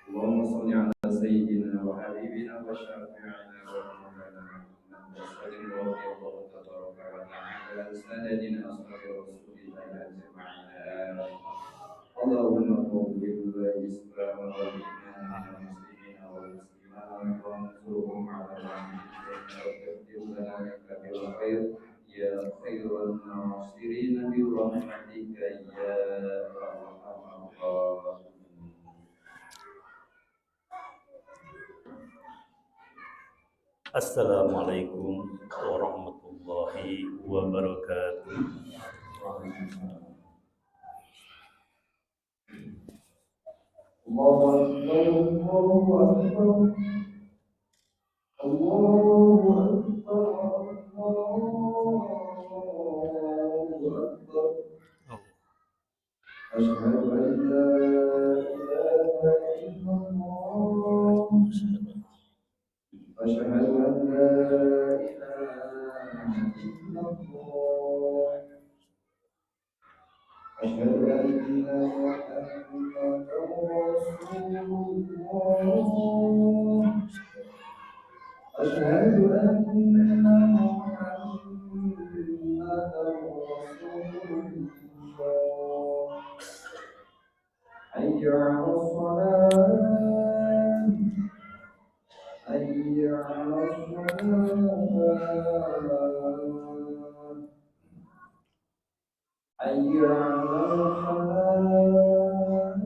اللهم صل على سيدنا وحبيبنا وشافعنا ومولانا محمد وسلم رضي الله تبارك وتعالى عن سادتنا أصحاب رسول الله أجمعين. اللهم قوم الإسلام والإيمان والمسلمين والمسلمات وانصرهم على وكفر ذلك بالخير يا خير الناصرين برحمتك يا أرحم الراحمين. Assalamualaikum warahmatullahi wabarakatuh. Allahu Akbar, Allahu Akbar, Allahu Akbar, Allahu Akbar. Asyhadu an la ilaha illallah. أشهد أن لا إله إلا الله. أشهد أن محمدا رسول الله. أشهد أن محمدا رسول الله. حي على الصلاة، حي على الصلاة، حي على الفلاح،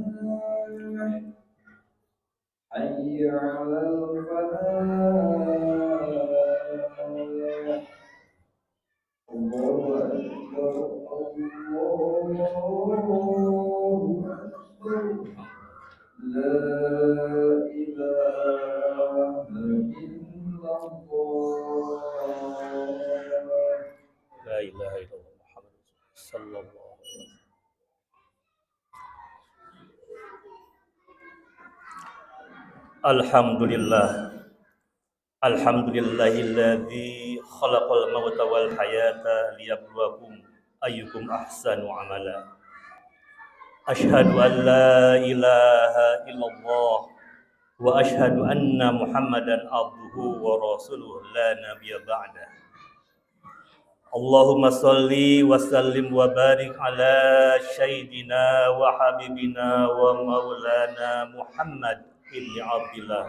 حي على الفلاح. الله أكبر، الله أكبر. لا إله إلا الله. La ilaha illallah Muhammad sallallahu alaihi wasallam. Alhamdulillah. Alhamdulillahilladzi khalaqal mauta wal hayata liyabluwakum ayyukum ahsanu amala. Asyhadu an la ilaha illallah wa asyhadu anna Muhammadan abduhu wa rasuluhu la nabiyya ba'dah. Allahumma salli wa sallim wa barik ala sayyidina wa habibina wa maulana Muhammad ibn Abdillah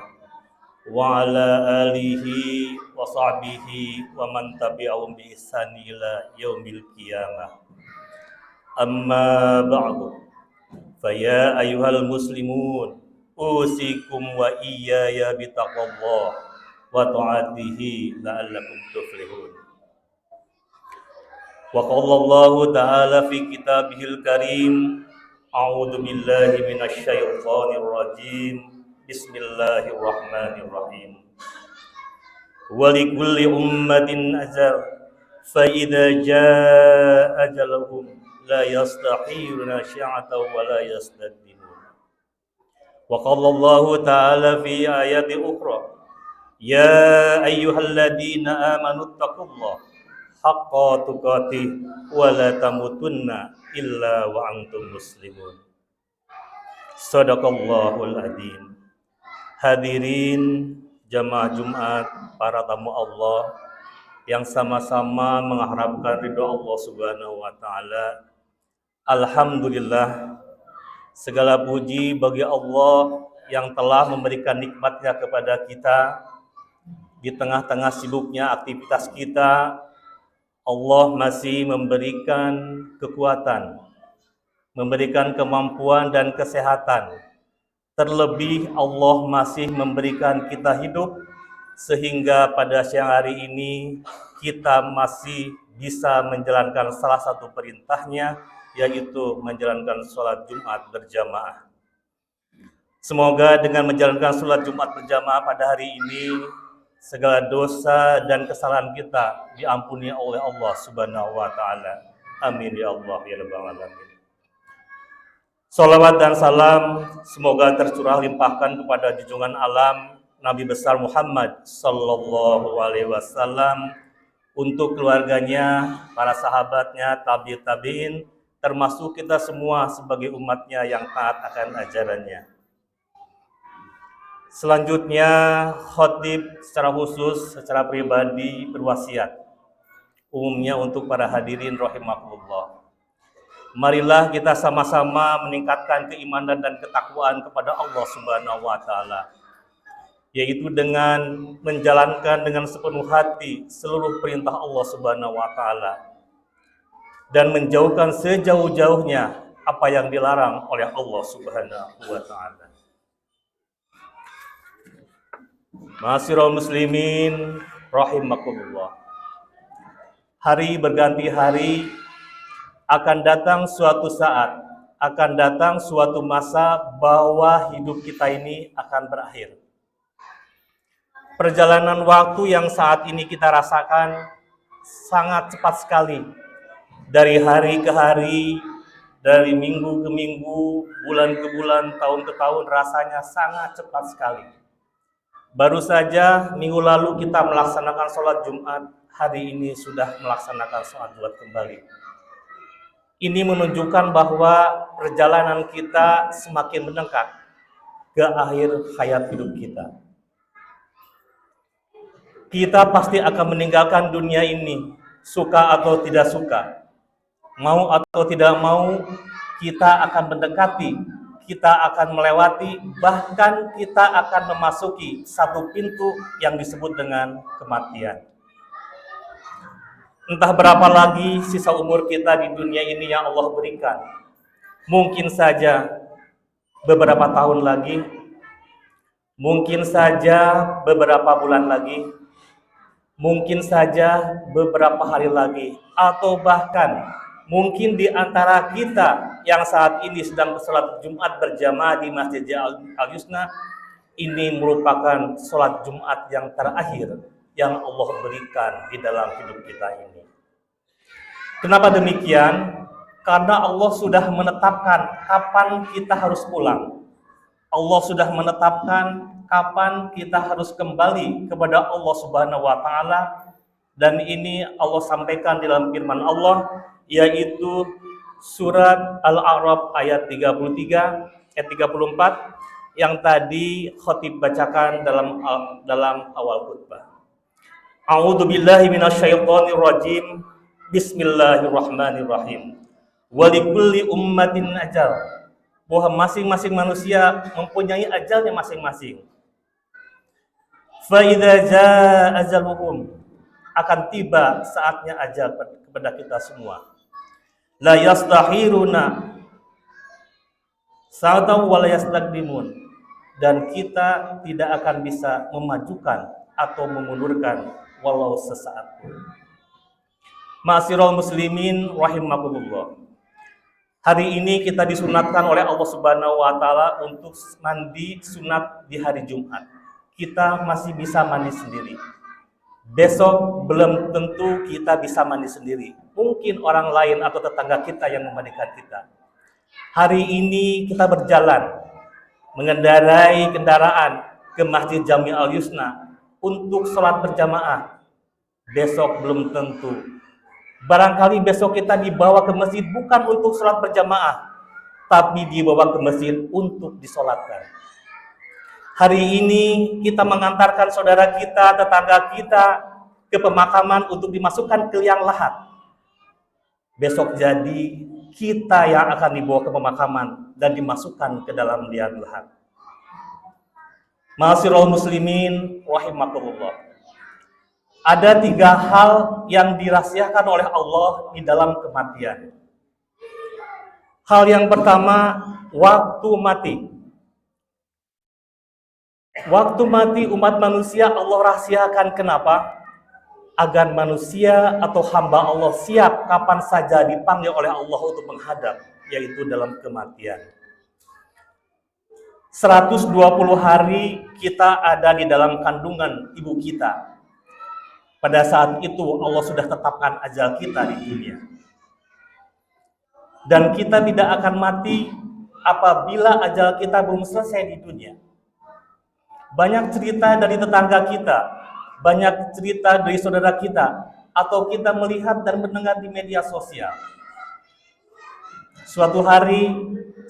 wa ala alihi wa sahbihi wa man tabi'ahum bi ihsan ila yaumil qiyamah. Amma ba'du. Faya ayyuhal muslimun usikum wa iyaya bitaqwallah wa ta'atihi la'allakum tuflihun. Wa qala Allah ta'ala fi kitabihil karim, a'udzu billahi minasy syaithanir rajim. Bismillahirrahmanirrahim. Wa likulli ummatin ajal, fa idza jaa ajaluhum la yastakhiruna sya'atan wa la yastaqdimun. Wa qala Allah ta'ala fi ayati ukhra, ya ayyuhalladzina amanu taqullaha haqqa tuqatih wa la tamutunna illa wa antum muslimun. Shadaqallahul adzim. Hadirin jamaah Jumat, para tamu Allah yang sama-sama mengharapkan ridho Allah Subhanahu wa taala. Alhamdulillah, segala puji bagi Allah yang telah memberikan nikmatnya kepada kita di tengah-tengah sibuknya aktivitas kita. Allah masih memberikan kekuatan, memberikan kemampuan dan kesehatan. Terlebih Allah masih memberikan kita hidup sehingga pada siang hari ini kita masih bisa menjalankan salah satu perintahnya, yaitu menjalankan sholat Jumat berjamaah. Semoga dengan menjalankan sholat Jumat berjamaah pada hari ini, segala dosa dan kesalahan kita diampuni oleh Allah Subhanahu wa taala. Amin ya Allah ya rabbal alamin. Salawat dan salam semoga tercurah limpahkan kepada junjungan alam Nabi besar Muhammad sallallahu alaihi wasallam, untuk keluarganya, para sahabatnya, tabi'in, termasuk kita semua sebagai umatnya yang taat akan ajarannya. Selanjutnya, khotib secara khusus, secara pribadi berwasiat. Umumnya untuk para hadirin rahimakumullah. Marilah kita sama-sama meningkatkan keimanan dan ketakwaan kepada Allah Subhanahu wa taala, yaitu dengan menjalankan dengan sepenuh hati seluruh perintah Allah Subhanahu wa taala dan menjauhkan sejauh-jauhnya apa yang dilarang oleh Allah Subhanahu wa taala. Ma'asyiral muslimin rahimakumullah. Hari berganti hari, akan datang suatu saat, akan datang suatu masa bahwa hidup kita ini akan berakhir. Perjalanan waktu yang saat ini kita rasakan sangat cepat sekali. Dari hari ke hari, dari minggu ke minggu, bulan ke bulan, tahun ke tahun, rasanya sangat cepat sekali. Baru saja minggu lalu kita melaksanakan sholat Jumat, hari ini sudah melaksanakan sholat Jumat kembali. Ini menunjukkan bahwa perjalanan kita semakin mendekat ke akhir hayat hidup kita. Kita pasti akan meninggalkan dunia ini, suka atau tidak suka. Mau atau tidak mau, kita akan mendekati, kita akan melewati, bahkan kita akan memasuki satu pintu yang disebut dengan kematian. Entah berapa lagi sisa umur kita di dunia ini yang Allah berikan. Mungkin saja beberapa tahun lagi, mungkin saja beberapa bulan lagi, mungkin saja beberapa hari lagi, atau bahkan mungkin di antara kita yang saat ini sedang sholat Jumat berjamaah di Masjid Al-Yusna, ini merupakan sholat Jumat yang terakhir yang Allah berikan di dalam hidup kita ini. Kenapa demikian? Karena Allah sudah menetapkan kapan kita harus pulang. Allah sudah menetapkan kapan kita harus kembali kepada Allah Subhanahu wa taala, dan ini Allah sampaikan dalam firman Allah, yaitu surat Al-A'raf ayat 33 ayat 34 yang tadi khatib bacakan dalam awal khutbah. A'udzu billahi minasyaitonir rajim. Bismillahirrahmanirrahim. Walikulli ummatin ajal. Bahwa masing-masing manusia mempunyai ajalnya masing-masing. Fa idza jaa ajaluhum, akan tiba saatnya ajal kepada kita semua. La yastahiruna sa'atan wa la yastaqdimun, dan kita tidak akan bisa memajukan atau memundurkan walau sesaat pun. Ma'asyiral muslimin rahimakumullah. Hari ini kita disunatkan oleh Allah Subhanahu wa taala untuk mandi sunat di hari Jumat. Kita masih bisa mandi sendiri. Besok belum tentu kita bisa mandi sendiri. Mungkin orang lain atau tetangga kita yang memandikan kita. Hari ini kita berjalan, mengendarai kendaraan ke Masjid Jami Al-Yusna untuk sholat berjamaah. Besok belum tentu. Barangkali besok kita dibawa ke masjid bukan untuk sholat berjamaah, tapi dibawa ke masjid untuk disolatkan. Hari ini kita mengantarkan saudara kita, tetangga kita ke pemakaman untuk dimasukkan ke liang lahat. Besok jadi kita yang akan dibawa ke pemakaman dan dimasukkan ke dalam liang lahat. Ma'asyiral muslimin rahimakumullah. Ada 3 hal yang dirahasiakan oleh Allah di dalam kematian. Hal yang pertama, waktu mati. Waktu mati umat manusia Allah rahasiakan. Kenapa? Agar manusia atau hamba Allah siap kapan saja dipanggil oleh Allah untuk menghadap, yaitu dalam kematian. 120 hari kita ada di dalam kandungan ibu kita. Pada saat itu Allah sudah tetapkan ajal kita di dunia. Dan kita tidak akan mati apabila ajal kita belum selesai di dunia. Banyak cerita dari tetangga kita, banyak cerita dari saudara kita, atau kita melihat dan mendengar di media sosial. Suatu hari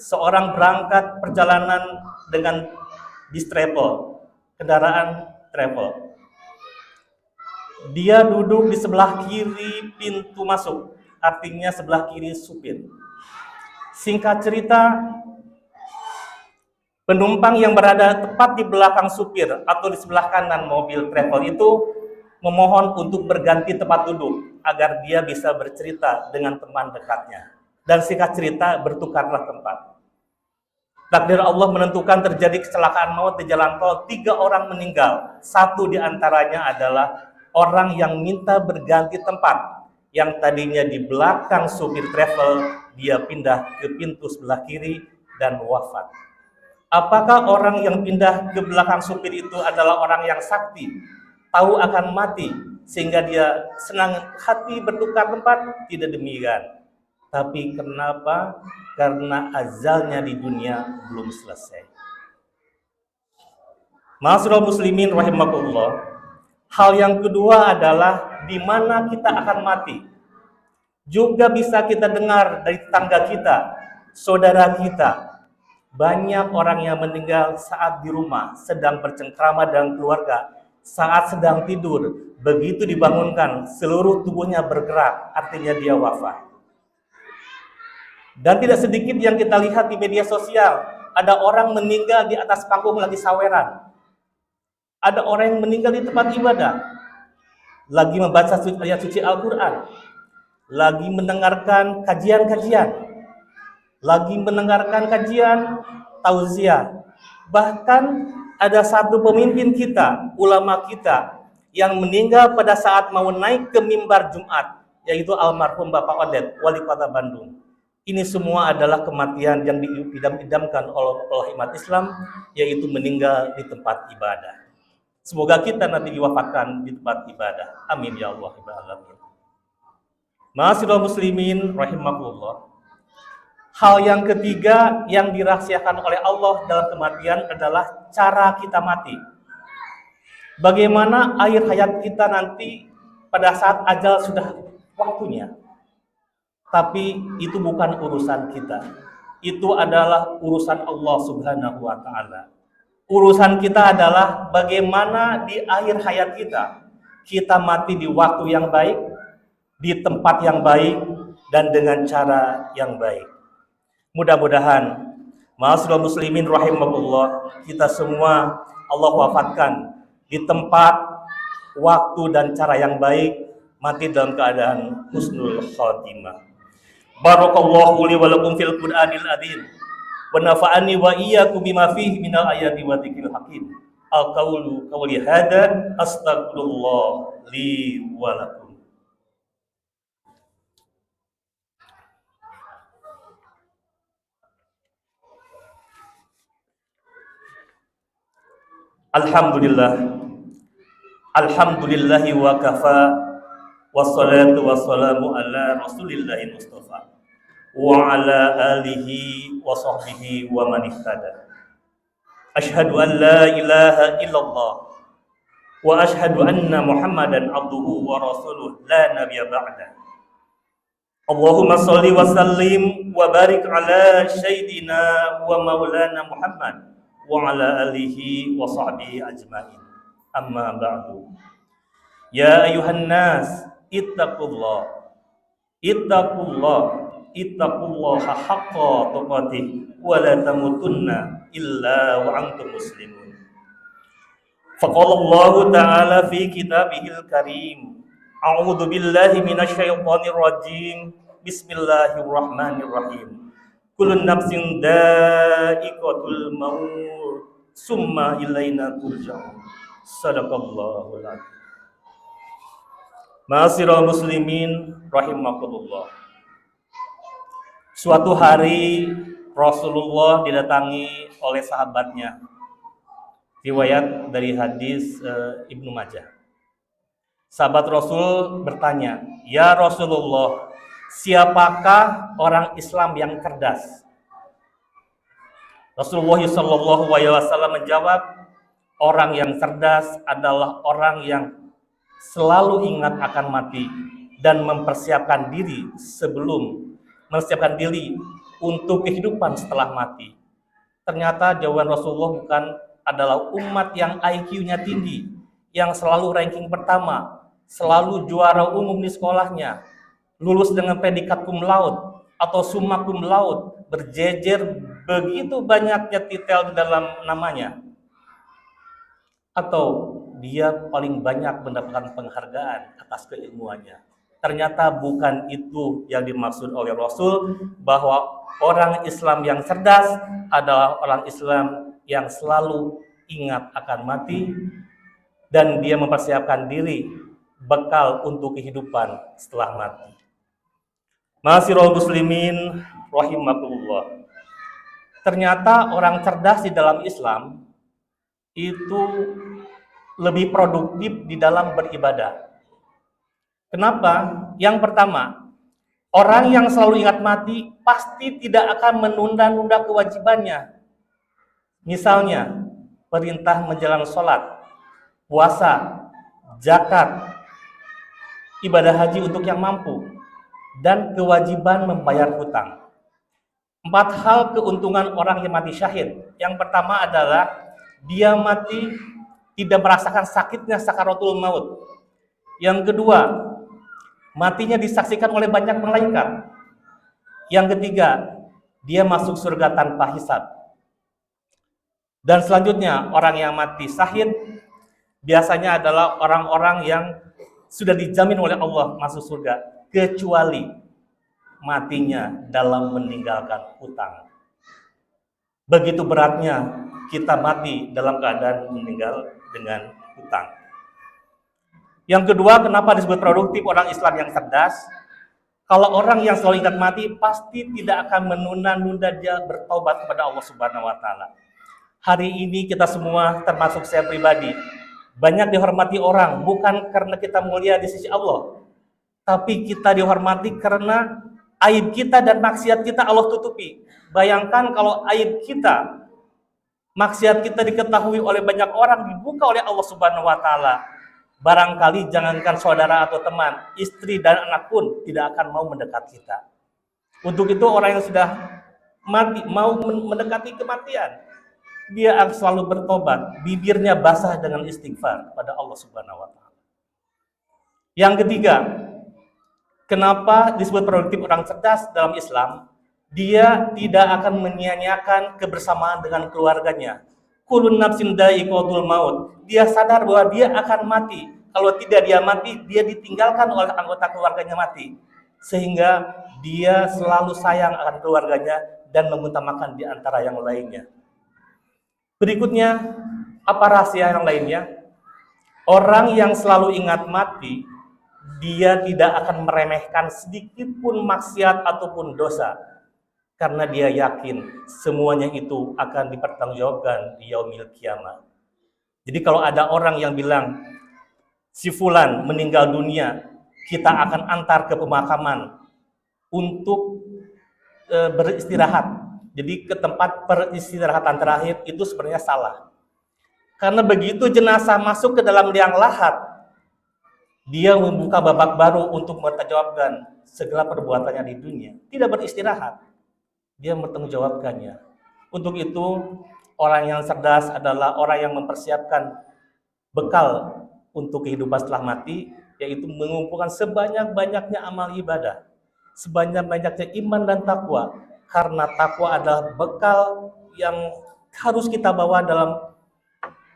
seorang berangkat perjalanan dengan bis travel. kendaraan travel. Dia duduk di sebelah kiri pintu masuk, artinya sebelah kiri supir. Singkat cerita, penumpang yang berada tepat di belakang supir atau di sebelah kanan mobil travel itu memohon untuk berganti tempat duduk agar dia bisa bercerita dengan teman dekatnya. Dan singkat cerita, bertukarlah tempat. Takdir Allah menentukan terjadi kecelakaan maut di jalan tol, 3 orang meninggal. 1 di antaranya adalah orang yang minta berganti tempat. Yang tadinya di belakang supir travel, dia pindah ke pintu sebelah kiri dan wafat. Apakah orang yang pindah ke belakang supir itu adalah orang yang sakti, tahu akan mati, sehingga dia senang hati bertukar tempat? Tidak demikian. Tapi kenapa? Karena azalnya di dunia belum selesai. Ma'asyiral muslimin rahimakumullah. Hal yang kedua adalah di mana kita akan mati. Juga bisa kita dengar dari tetangga kita, saudara kita. Banyak orang yang meninggal saat di rumah, sedang bercengkrama dengan keluarga, saat sedang tidur. Begitu dibangunkan, seluruh tubuhnya bergerak, artinya dia wafat. Dan tidak sedikit yang kita lihat di media sosial, ada orang meninggal di atas panggung lagi saweran. Ada orang yang meninggal di tempat ibadah, lagi membaca ayat suci Al-Quran, lagi mendengarkan kajian-kajian, lagi mendengarkan kajian tauziah. Bahkan ada satu pemimpin kita, ulama kita, yang meninggal pada saat mau naik ke mimbar Jumat, yaitu almarhum Bapak Odet, Wali Kota Bandung. Ini semua adalah kematian yang diidam-idamkan oleh umat Islam, yaitu meninggal di tempat ibadah. Semoga kita nanti diwafatkan di tempat ibadah. Amin ya Allah. Ma'asyiral muslimin rahimakumullah. Hal yang ketiga yang dirahasiakan oleh Allah dalam kematian adalah cara kita mati. Bagaimana air hayat kita nanti pada saat ajal sudah waktunya. Tapi itu bukan urusan kita. Itu adalah urusan Allah Subhanahu wa Ta'ala. Urusan kita adalah bagaimana di akhir hayat kita mati di waktu yang baik, di tempat yang baik, dan dengan cara yang baik. Mudah-mudahan, ma'asyiral muslimin rahimakumullah, kita semua Allah wafatkan di tempat, waktu, dan cara yang baik, mati dalam keadaan husnul khatimah. Barakallahu li wa lakum fil Qur'anil adzim wa nafa'ani wa iyyakum bima fihi minal ayati wa dzikril hakim. Al-qawlu qawli hadza astaghfirullah li wa lakum. Alhamdulillahi wa kafa, wassalatu wassalamu ala rasulillahi mustafa wa ala alihi wa sahbihi wa man ihtada. Ashhadu an la ilaha illallah wa ashhadu anna Muhammadan abduhu wa rasuluh la nabiyya ba'da. Allahumma shalli wa sallim wa barik ala sayyidina wa maulana Muhammad wa ala alihi wa sahbihi ajmain. Amma ba'du. Ya ayuhan nas, ittaqullah haqqa tuqatih wa la tamutunna illa wa antum muslimun. Faqala Allah ta'ala fi kitabihil karim, a'udzu billahi minasy syaithanir rajim, bismillahirrahmanirrahim. Kullun nafsin dha'iqatul maut, summa ilaina turja'un. Sadaqallahul adzim. Ma'asyiral muslimin rahimakumullah. Suatu hari Rasulullah didatangi oleh sahabatnya. Riwayat dari hadis Ibnu Majah. Sahabat Rasul bertanya, "Ya Rasulullah, siapakah orang Islam yang cerdas?" Rasulullah SAW menjawab, orang yang cerdas adalah orang yang selalu ingat akan mati dan mempersiapkan diri untuk kehidupan setelah mati. Ternyata jawaban Rasulullah bukan adalah umat yang IQ-nya tinggi, yang selalu ranking pertama, selalu juara umum di sekolahnya, lulus dengan predikat cum laude atau summa cum laude, berjejer begitu banyaknya titel di dalam namanya, atau dia paling banyak mendapatkan penghargaan atas keilmuannya. Ternyata bukan itu yang dimaksud oleh Rasul, bahwa orang Islam yang cerdas adalah orang Islam yang selalu ingat akan mati dan dia mempersiapkan diri bekal untuk kehidupan setelah mati. Ma'asyiral muslimin rahimakumullah. Ternyata orang cerdas di dalam Islam itu lebih produktif di dalam beribadah. Kenapa? Yang pertama, orang yang selalu ingat mati pasti tidak akan menunda-nunda kewajibannya. Misalnya, perintah menjalankan sholat, puasa, zakat, ibadah haji untuk yang mampu, dan kewajiban membayar hutang. 4 hal keuntungan orang yang mati syahid. Yang pertama adalah dia mati tidak merasakan sakitnya sakaratul maut. Yang kedua, matinya disaksikan oleh banyak malaikat. Yang ketiga, dia masuk surga tanpa hisab. Dan selanjutnya, orang yang mati syahid biasanya adalah orang-orang yang sudah dijamin oleh Allah masuk surga, kecuali matinya dalam meninggalkan hutang. Begitu beratnya kita mati dalam keadaan meninggal dengan hutang. Yang kedua, kenapa disebut produktif orang Islam yang cerdas? Kalau orang yang selalu ingat mati, pasti tidak akan menunda-nunda dia bertobat kepada Allah Subhanahu wa Ta'ala. Hari ini kita semua, termasuk saya pribadi, banyak dihormati orang bukan karena kita mulia di sisi Allah, tapi kita dihormati karena aib kita dan maksiat kita Allah tutupi. Bayangkan kalau aib kita, maksiat kita diketahui oleh banyak orang, dibuka oleh Allah Subhanahu wa Ta'ala. Barangkali jangankan saudara atau teman, istri dan anak pun tidak akan mau mendekat kita. Untuk itu orang yang sudah mati, mau mendekati kematian, dia akan selalu bertobat, bibirnya basah dengan istighfar pada Allah Subhanahu wa Ta'ala. Yang ketiga, kenapa disebut produktif orang cerdas dalam Islam? Dia tidak akan menyia-nyiakan kebersamaan dengan keluarganya. Kulun nafsin dha'iqatul maut. Dia sadar bahwa dia akan mati. Kalau tidak dia mati, dia ditinggalkan oleh anggota keluarganya mati. Sehingga dia selalu sayang akan keluarganya dan mengutamakan di antara yang lainnya. Berikutnya, apa rahasia yang lainnya? Orang yang selalu ingat mati, dia tidak akan meremehkan sedikit pun maksiat ataupun dosa. Karena dia yakin semuanya itu akan dipertanggungjawabkan di yaumil kiamah. Jadi kalau ada orang yang bilang, si fulan meninggal dunia, kita akan antar ke pemakaman untuk beristirahat. Jadi ke tempat peristirahatan terakhir, itu sebenarnya salah. Karena begitu jenazah masuk ke dalam liang lahat, dia membuka babak baru untuk mempertanggungjawabkan segala perbuatannya di dunia. Tidak beristirahat, dia mempertanggungjawabkannya. Untuk itu, orang yang cerdas adalah orang yang mempersiapkan bekal untuk kehidupan setelah mati, yaitu mengumpulkan sebanyak-banyaknya amal ibadah, sebanyak-banyaknya iman dan takwa, karena takwa adalah bekal yang harus kita bawa dalam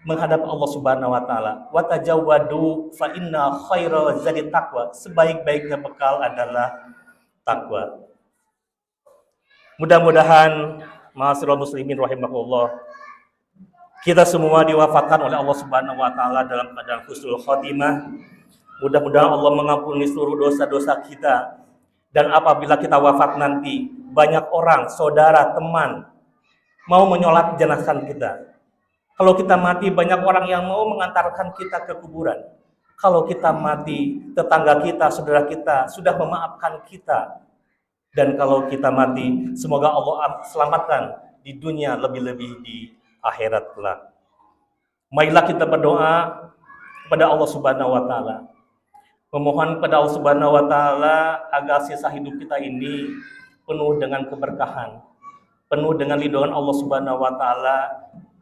menghadap Allah Subhanahu wa Ta'ala. Wa tajawwadu fa inna khairal zadi taqwa. Sebaik-baiknya bekal adalah takwa. Mudah-mudahan ma'asyiral muslimin rahimakumullah, kita semua diwafatkan oleh Allah Subhanahu wa Ta'ala dalam keadaan husnul khotimah. Mudah-mudahan Allah mengampuni seluruh dosa-dosa kita. Dan apabila kita wafat nanti, banyak orang, saudara, teman mau menyolat jenazah kita. Kalau kita mati, banyak orang yang mau mengantarkan kita ke kuburan. Kalau kita mati, tetangga kita, saudara kita sudah memaafkan kita. Dan kalau kita mati, semoga Allah selamatkan di dunia, lebih-lebih di akhirat kelak. Marilah kita berdoa kepada Allah Subhanahu wa Ta'ala, memohon kepada Allah Subhanahu wa Ta'ala agar sisa hidup kita ini penuh dengan keberkahan, penuh dengan lindungan Allah Subhanahu wa Ta'ala,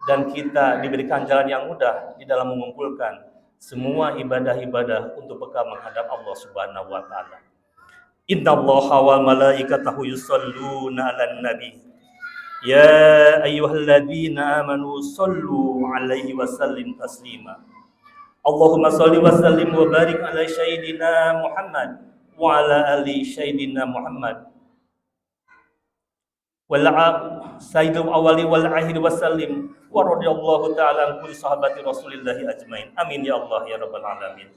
dan kita diberikan jalan yang mudah di dalam mengumpulkan semua ibadah-ibadah untuk bekal menghadap Allah Subhanahu wa taala. Innallaha wa malaikatahu yusholluna 'alan nabi. Ya ayyuhalladzina amanu shollu 'alaihi wa sallim taslima. Allahumma sholli wa sallim wa barik ala sayyidina Muhammad wa ala ali sayyidina Muhammad. Sayyidul awali wal akhir wasallim wa radhiyallahu ta'ala an kulli sahabati rasulillahi ajmain. Amin ya Allah ya rabbal alamin.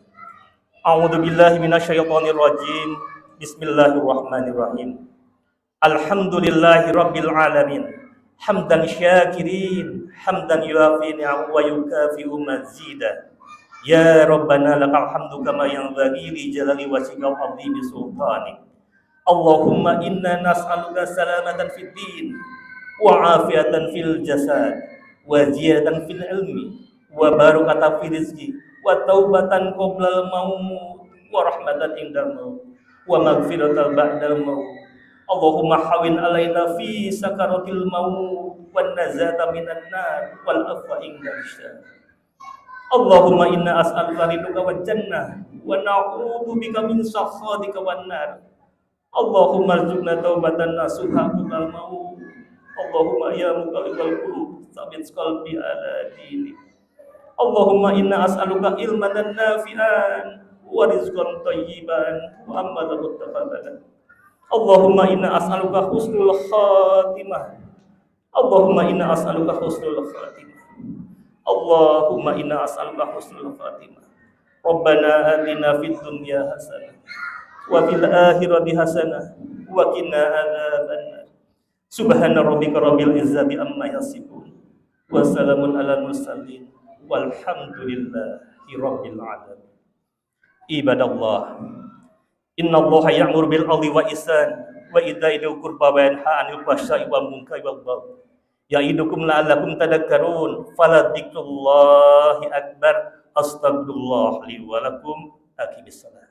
A'udzu billahi minasyaitonir rajim. Bismillahirrahmanirrahim. Alhamdulillahi rabbil alamin. Hamdan syakirin, hamdan yuafi ni'am wa yukafi'u mazida. Ya rabbana lakal hamdu kama yanbaghi li jalali wajhikal azimi sultanik. Allahumma inna nas'aluka salamatan fid din wa afiatan fil jasad wa ziyadatan fil ilmi wa barakatan fil rizqi wa taubatan qoblal maut wa rahmatan indal maut wa maghfiratan ba'dal maut. Allahumma hawin alaina fi sakaratil maut wan nazata minan nar wal afwa indal syar. Allahumma inna as'aluka ridhoka wal jannah wa na'udzu bika min sakhatika wan nar. Allahumma arzuqna taubatan nasuha qabla maut. Allahumma ya muqallibal qulub tsabbit qalbi ala dinik. Allahumma inna as'aluka ilman nafi'an wa rizqan thayyiban wa amalan mutaqabbalan. Allahumma inna as'aluka husnul khatimah. Allahumma inna as'aluka husnul khatimah. Allahumma inna as'aluka husnul khatimah. Rabbana atina fid dunya hasanah wa fil akhirati hasanah wa qina adzabannar. Subhana rabbika rabbil izzati amma yasifun wa salamun alal mursalin walhamdulillahi rabbil alamin. Ibadallah, innallaha ya'muru bil 'adli wa ihsan wa ita'i dzil qurba wa yanha 'anil fahsya'i wal munkari wal baghi ya'idukum la'allakum tadhakkarun. Faladzikrullahi akbar. Astagfirullah li wa lakum. Aqimissalam.